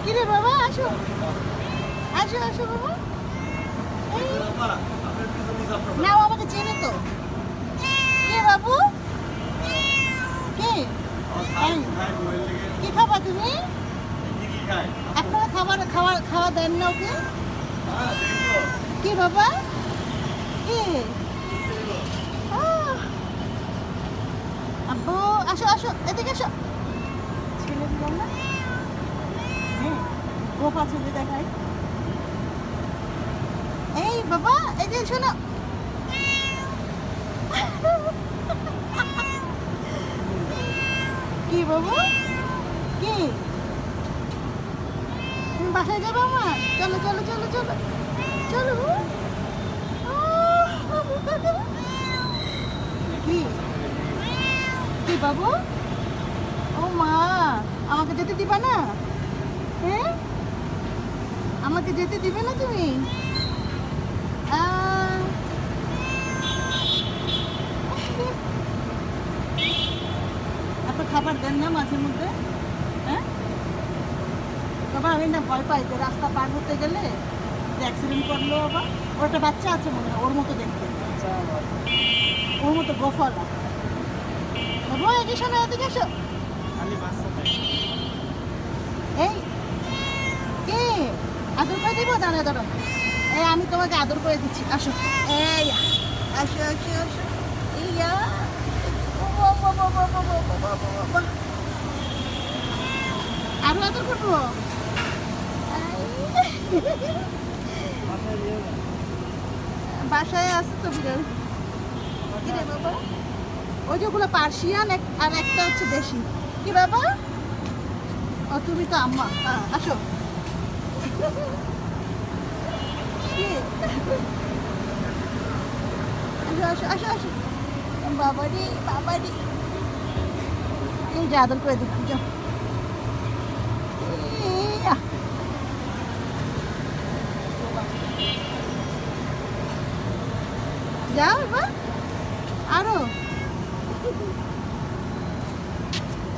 কিরে বাবা আসো আসো আসো বাবা না ও আমাকে চেনে তো কে বাবু কে কি খাবা তুমি আপনারা খাওয়া দেন না ওকে কি বাবা কি আব্বু আসো আসো এদিকে আসো ছেলে দিলাম না হ্যাঁ গোপ আছে যে দেখাই এই বাবা এই যে শোনো কি বাবু কি তুমি বাসায় যাবো আমার চলো চলো চলো চলো চলো কি কি বাবু ও মা আমাকে যেতে দিবা না হ্যাঁ আমাকে যেতে দিবে না তুমি এত খাবার দেন না মাঝে মধ্যে হ্যাঁ বাবা আমি না ভয় পাই যে রাস্তা পার হতে গেলে যে অ্যাক্সিডেন্ট করলো বাবা ওর একটা বাচ্চা আছে মনে হয় ওর মতো দেখতে ওর মতো গোফলা বাবা এদিকে শোনো এদিকে এসো এই কে আদর করে দিব দাঁড়া দাঁড়ো এই আমি তোমাকে আদর করে দিচ্ছি আসো এই আসো আসো আসো ইয়া আরো আদর করবো বাসায় আছে তো বিড়াল কিরে বাবা ওই যেগুলো পার্সিয়ান আর একটা হচ্ছে দেশি কি বাবা ও তুমি তো আম্মা আসো আসো আসো আসো আসো বাবারি বাবারি এই যে আদর করে দিচ্ছি যাও যাও এবার আরো